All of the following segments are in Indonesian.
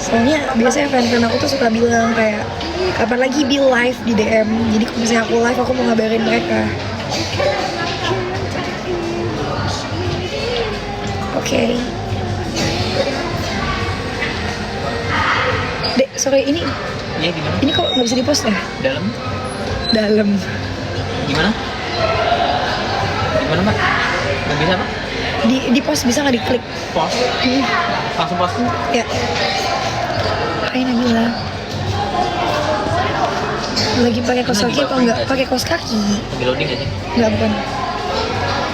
Soalnya biasanya fan-fan aku tuh suka bilang kayak kapan lagi Bill live di DM. Jadi kalau misalnya aku live aku mau ngabarin mereka. Oke. Dek, sorry ini. Iya gimana? Ini kok nggak bisa di-post ya? Dalam? Dalam. Gimana? Gimana Mbak? Nggak bisa Pak? Di post bisa nggak diklik? Post? Langsung post? Ya. Hai Nabila. Lagi pakai kaos kaki apa enggak? Pakai kaos kaki. Lagi loading nggak sih? Enggak, bukan.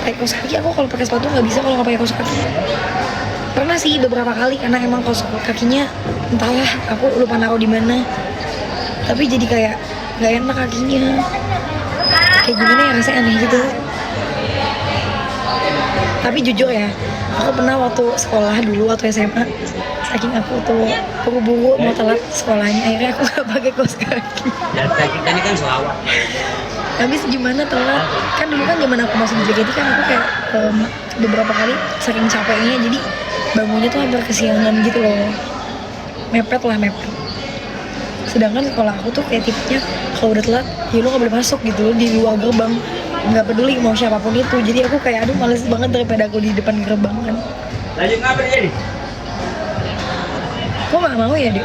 Pakai kaos kaki aku kalau pakai sepatu nggak bisa kalau nggak pakai kaos kaki. Pernah sih beberapa kali karena emang kaos kakinya entahlah aku lupa naruh di mana. Tapi jadi kayak nggak enak kakinya. Kayak gimana ya, rasanya aneh gitu. Tapi jujur ya, aku pernah waktu sekolah dulu waktu SMA, saking aku tuh buru-buru mau telat sekolahnya, akhirnya aku gak pakai kaos kaki. Dan kita ini kan selawat. Habis gimana telat? Kan dulu kan zaman aku masih di JKT kan aku kayak beberapa kali saking capeknya jadi bangunnya tuh hampir kesiangan gitu loh. Mepet. Sedangkan sekolah aku tuh kayak tipenya kalau udah telat, ya lu gak boleh masuk gitu loh di luar gerbang. Nggak peduli mau siapapun itu, jadi aku kayak aduh males banget daripada aku di depan gerbang kan. Lanjut ngapain jadi? Kok nggak mau ya Dek?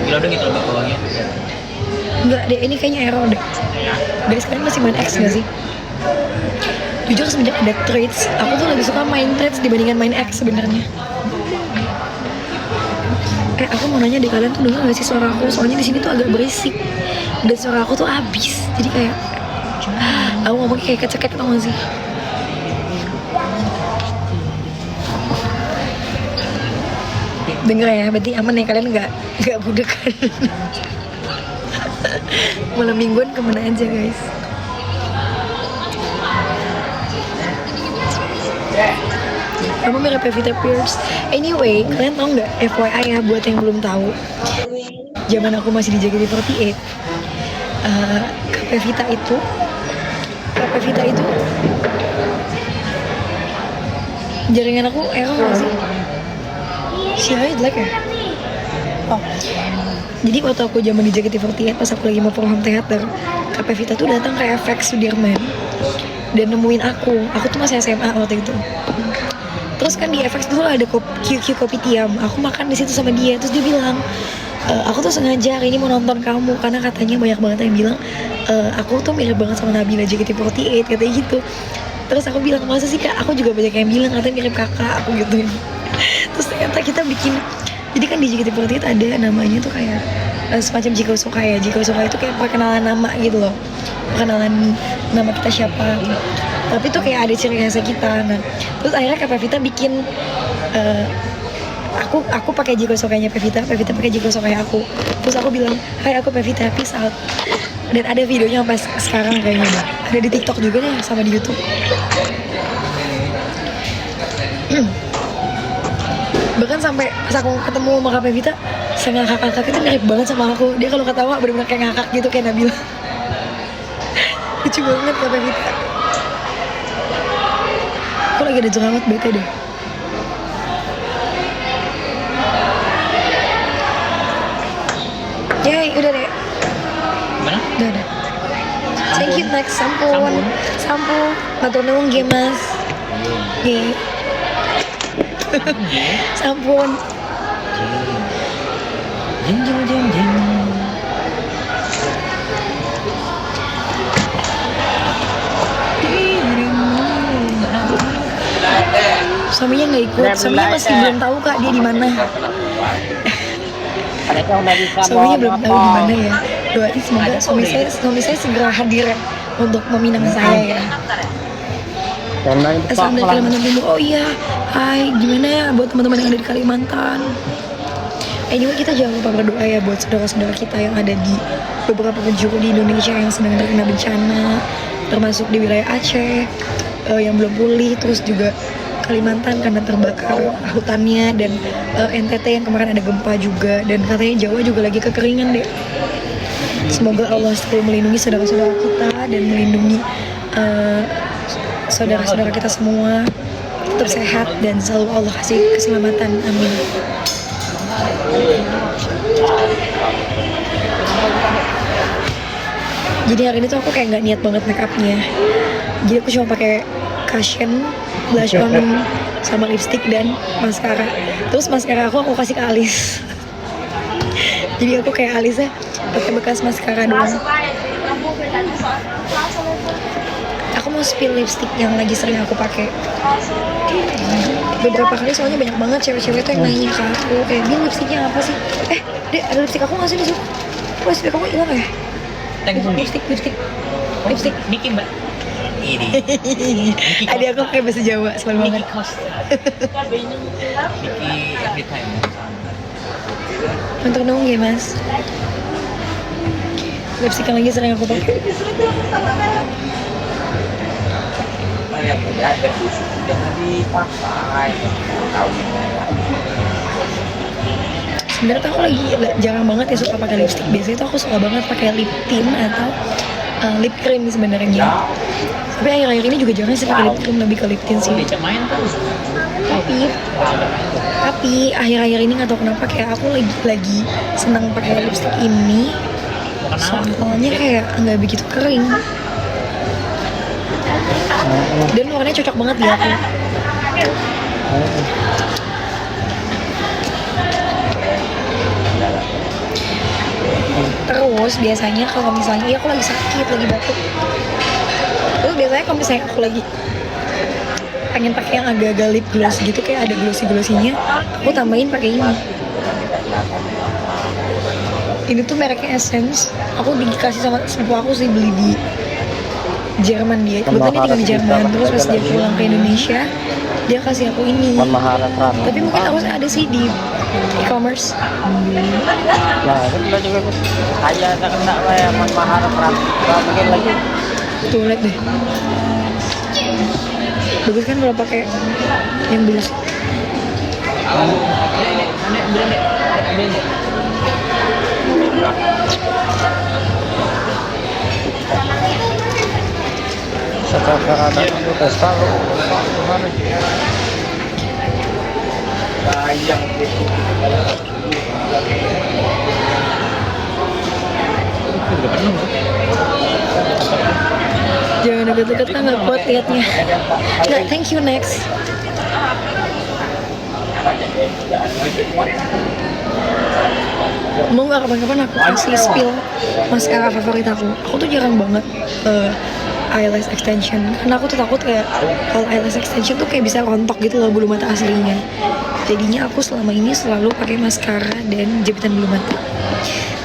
Gila udah gitu loh bawahnya. Nggak Dek, ini kayaknya error Dek. Dari sekarang masih main X nggak sih? Jujur semenjak ada trades, aku tuh lebih suka main trades dibandingkan main X sebenarnya. Aku mau nanya deh, kalian tuh dengar nggak sih suara aku? Soalnya di sini tuh agak berisik dan suara aku tuh abis, jadi kayak aku ngomongnya kayak kecekek, tau gak sih? Denger ya, berarti aman ya, kalian nggak budekan. Malam mingguan kemana aja guys? Kamu mirip Pevita Pierce. Anyway, kalian tahu nggak? FYI ya buat yang belum tahu. Zaman aku masih di JKT48, Kak Pevita itu jaringan aku error nggak sih? Sinyalnya jelek ya? Oh, jadi waktu aku zaman di JKT48 pas aku lagi mau perform teater, Kak Pevita tuh datang ke FX Sudirman dan nemuin aku tuh masih SMA waktu itu. Terus kan di FX dulu ada QQ Kopi Tiam, aku makan di situ sama dia. Terus dia bilang, aku tuh sengaja hari ini mau nonton kamu karena katanya banyak banget yang bilang aku tuh mirip banget sama Nabila JKT48 katanya gitu. Terus aku bilang, masa sih Kak? Aku juga banyak yang bilang katanya mirip kakak aku gitu. Terus ternyata kita bikin, jadi kan di JKT48 ada namanya tuh kayak semacam Jiko Soka ya. Jiko Soka itu kayak perkenalan nama gitu loh, perkenalan nama kita siapa. Tapi tuh kayak ada ciri khasnya kita. Nah, terus akhirnya Kak Pevita bikin aku pakai Jiko Sokanya Pevita pakai Jiko Sokanya aku. Terus aku bilang, hai aku Pevita, peace out. Dan ada videonya sampai sekarang kayaknya. Ada di TikTok juga deh sama di YouTube. Bahkan sampai pas aku ketemu sama Kak Pevita, saya ngakak-ngakak itu mirip banget sama aku. Dia kalau ketawa bener-bener kayak ngakak gitu kayak Nabila. Lucu banget Kak Pevita. Aku lagi ada jerawat, bete deh. Yay, udah deh. Gimana? Udah. Thank you, next sampun. Matur nuwun nggih Mas. Nggih. Sampun. Jeng. Suaminya nggak ikut, suaminya masih belum tahu Kak dia di mana. Suaminya belum tahu di mana ya. Doain semoga suami saya segera hadir untuk meminang saya ya. Asal dari Kalimantan Timur. Oh iya, hai, gimana ya buat teman-teman yang ada di Kalimantan? Anyway, kita jangan lupa berdoa ya buat saudara-saudara kita yang ada di beberapa penjuru di Indonesia yang sedang terkena bencana, termasuk di wilayah Aceh yang belum pulih, terus juga Kalimantan karena terbakar hutannya, dan NTT yang kemarin ada gempa juga, dan katanya Jawa juga lagi kekeringan deh. Semoga Allah selalu melindungi saudara-saudara kita dan melindungi saudara-saudara kita semua. tetap sehat dan selalu Allah kasih keselamatan, amin. Jadi hari ini tuh aku kayak nggak niat banget make upnya, jadi aku cuma pakai cushion, blush on, sama lipstick dan maskara. Terus maskara aku kasih ke alis. Jadi aku kayak alisnya pakai bekas maskara doang. Aku mau spill lipstick yang lagi sering aku pakai. Beberapa kali soalnya banyak banget cewek-cewek tuh yang nanya ke aku kayak, "Din, lipstiknya apa sih?" Dek, ada lipstik aku nggak sih di situ? Oh, lipstik aku hilang ya? Lipstik. Niki mbak. Ini. Adik aku kayak bahasa Jawa, selalu Niki banget. Costa. Niki every time. Untuk nunggu ya mas. Lipstik yang lagi sering aku pakai. Jangan dipakai. Sebenarnya tuh aku lagi jarang banget ya suka pakai lipstik. Biasanya tuh aku suka banget pakai lip tint atau lip cream sebenarnya. Tapi akhir-akhir ini juga jarang sih pakai lip cream, lebih ke lip tint sih. Diajak main terus. Tapi akhir-akhir ini nggak tahu kenapa kayak aku lagi senang pakai lipstik ini. Soalnya kayak nggak begitu kering. Dan warnanya cocok banget di aku. Terus biasanya kalau misalnya aku lagi sakit, lagi batuk, terus biasanya kalau misalnya aku lagi pengen pakai yang agak-agak lip gloss gitu, kayak ada glossy-glossinya, aku tambahin pakai ini. Ini tuh mereknya Essence. Aku dikasih sama sepupu aku sih, beli di Jerman dia. Kebetulan dia tinggal di Jerman. Terus pas dia pulang ke Indonesia, dia kasih aku ini. Tapi mungkin harus ada sih di e-commerce. Nah, itu kita juga saya kena lah yang Maharap mungkin lagi. Tuh liat deh. Bagus kan kalau pakai yang blush. Sekarang ada itu tes tahu gimana sih? Jangan deket-deket kan nggak kuat liatnya. Nggak, thank you, next. Mau nggak kapan-kapan aku kasih spill maskara favorit aku. Aku tuh jarang banget eyelash extension, karena aku tuh takut kayak kalau eyelash extension tuh kayak bisa rontok gitu loh bulu mata aslinya. Jadinya aku selama ini selalu pakai maskara dan jepitan bulu mata.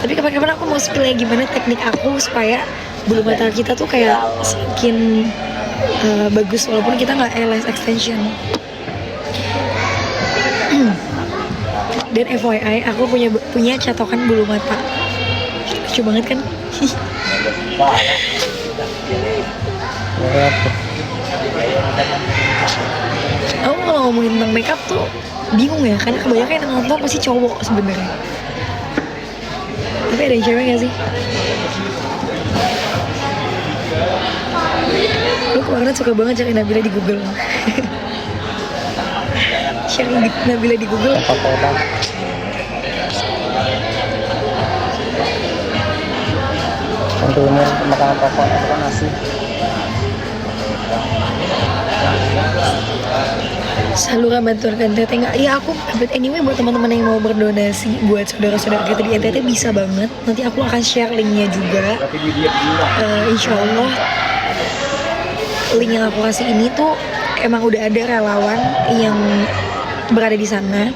Tapi kapan-kapan aku mau spill ya gimana teknik aku supaya bulu mata kita tuh kayak semakin bagus walaupun kita nggak eyelash extension. Dan FYI, aku punya catokan bulu mata. Lucu banget kan? Aku kalau ngomongin tentang makeup tuh bingung ya, karena kebanyakan yang nonton pasti cowok sebenarnya. Tapi ada yang cewek nggak sih? Lu kemarin suka banget cari Nabila di Google. Sharing Nabila di Google. Untuk ini makanan pokok itu kan nasi. Salura bantuan NTT nggak? Ya aku, but anyway buat teman-teman yang mau berdonasi buat saudara-saudara kita di NTT bisa banget. Nanti aku akan share linknya juga. Insya Allah link yang aku kasih ini tuh emang udah ada relawan yang berada di sana.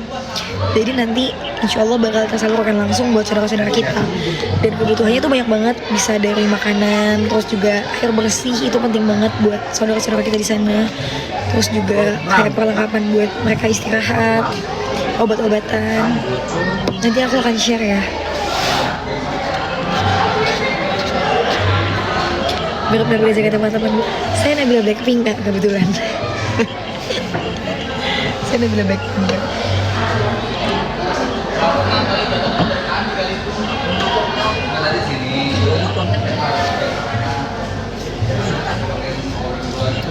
Jadi nanti insya Allah bakal tersalurkan langsung buat saudara-saudara kita. Dan kebutuhannya tuh banyak banget, bisa dari makanan, terus juga air bersih itu penting banget buat saudara-saudara kita di sana. Terus juga kayak perlengkapan buat mereka istirahat, obat-obatan. Nanti aku akan share ya. Benar-benar jaga teman-teman. Saya Nabila Blackpink Kak, kebetulan. Saya Nabila Blackpink.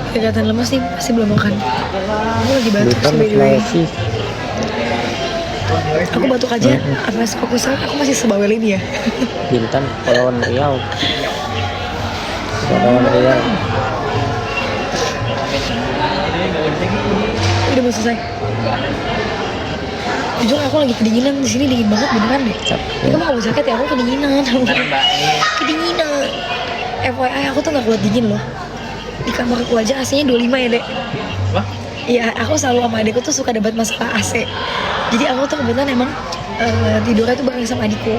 kelihatan lemes nih, pasti belum makan. Aku lagi batuk Bintan sih by the way. Sulawesi. Aku batuk aja, apa aku masih sebawel ini ya. Bintan Kepulauan Riau. Kepulauan Riau. Udah mau selesai. Jujur aku lagi kedinginan, di sini dingin banget beneran deh. Ya, kamu kalau jaket ya aku kedinginan. Kedinginan. FYI aku tuh gak kuat dingin loh. Di kamar aku aja AC-nya 25 ya dek. Wah, Iya, aku selalu sama adikku tuh suka debat masalah AC. Jadi aku tuh kebetulan emang tidurnya tuh bareng sama adikku.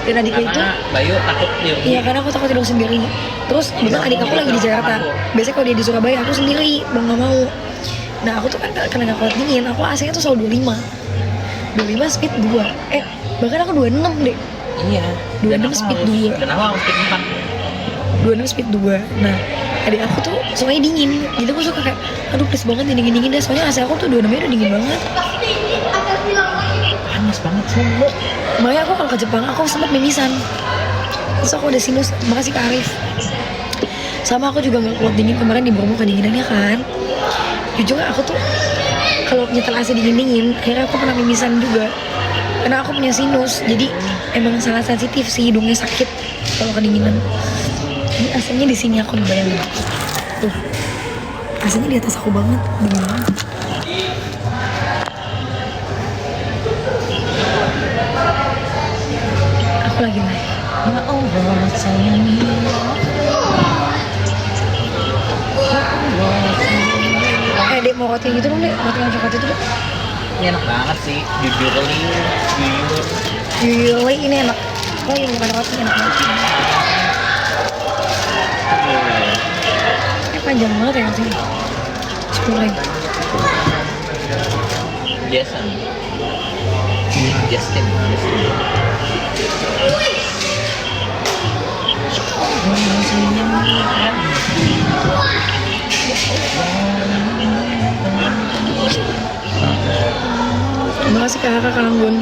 Dan adikku itu, Bayu takut dia. iya karena aku takut tidur sendiri. Terus kebetulan adik aku lagi di Jakarta. Biasanya kalau dia di Surabaya aku sendiri, mau nggak mau. Nah aku tuh kan karena gak kuat dingin, aku AC-nya tuh selalu 25 speed 2. Bahkan aku 26 deh. Iya. 26 speed 2. Dan aku harus speed 4. 26 speed 2. Nah adik aku tuh sukanya dingin. Jadi aku suka kayak, aduh please banget dingin-dingin deh. Soalnya AC aku tuh 26 udah dingin banget. Panas banget semua. Makanya aku kalau ke Jepang aku sempet mimisan. Terus aku ada sinus, makasih Kak Arif. Sama aku juga gak kuat dingin kemarin di Bromo kedinginannya kan. Jujur aku tuh kalau nyetel AC dingin-dingin, akhirnya aku pernah mimisan juga. Karena aku punya sinus, jadi emang sangat sensitif sih, hidungnya sakit kalau kedinginan. Ini AC-nya di sini aku bayangin. Tuh, AC-nya di atas aku banget, dingin banget. Aku lagi live. Ya Allah sayangi. Dek mau roti yang gitu dong dek, roti yang coklat itu dek. Ini enak banget sih, jujur. Yui, ini enak. Oh ini bukan roti, enak banget. Panjang banget ya sini. 10 ribu. Jason. Justin. Terima kasih Kak Anggun.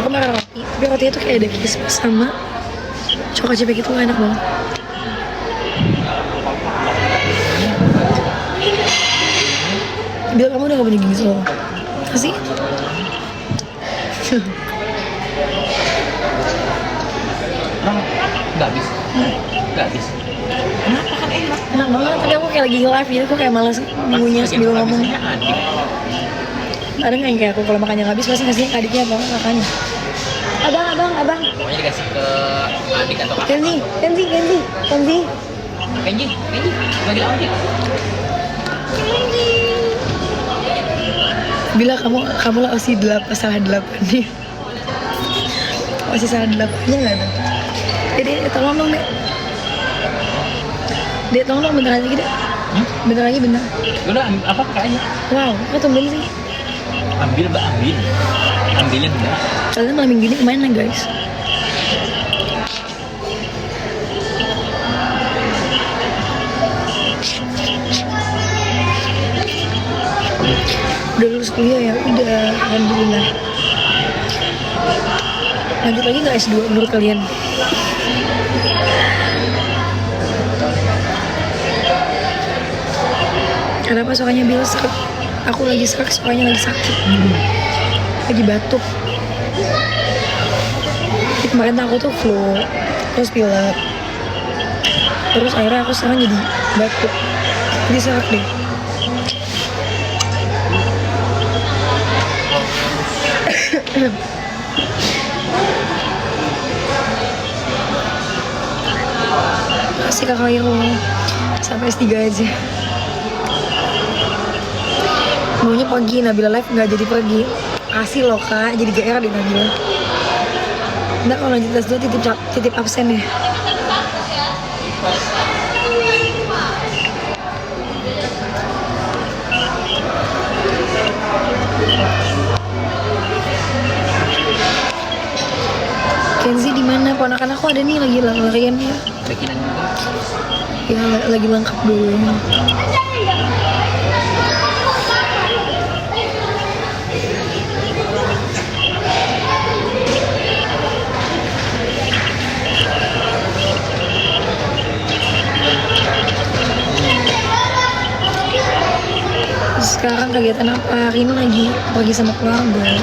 Aku makan roti, tapi rotinya tuh kayak ada kismis sama coklat cipik itu enak banget. Bilang kamu udah gak punya gigi loh. Kasih. Nggak habis. Kenapa kan enak? Enak banget, tapi aku kayak lagi live jadi aku kayak males ngunyah sambil ngomong. Adik. Ada nggak yang kayak aku kalau makannya nggak habis pasti ngasihnya ke adiknya atau kakaknya? Abang. Pokoknya dikasih ke adik atau kakak. Kenzi. Kenji, bagi Audi. Bila kamu lah masih salah 8 nih. Masih salah 8-nya nggak ada. Jadi tolong dong dek. Dek tolong dong bentar lagi dek. Bentar lagi. Udah apa kayaknya? Wow, kok tumben sih? Ambil. Ambilin Mbak. Kalian malam minggu ini kemana guys? Udah lulus kuliah ya? Udah, alhamdulillah. Lanjut lagi nggak S2 menurut kalian? Kenapa suaranya Bill serak? Aku lagi serak, suaranya lagi sakit. Lagi batuk. Jadi kemarin tuh aku tuh flu, terus pilek. Terus akhirnya aku sekarang jadi batuk. Jadi serak deh. Kasih Kak Khairul sampai S3 aja. Maunya pagi, Nabila live nggak jadi pergi. Kasih loh Kak, jadi GR deh Nabila. Ntar kalau lanjut tes 2 titip absen ya. Kenzi di mana? Ponakan aku ada nih lagi larian ya. Bikinan Ya lagi lengkap dulu. sekarang kegiatan apa? Hari ini lagi pergi sama keluarga.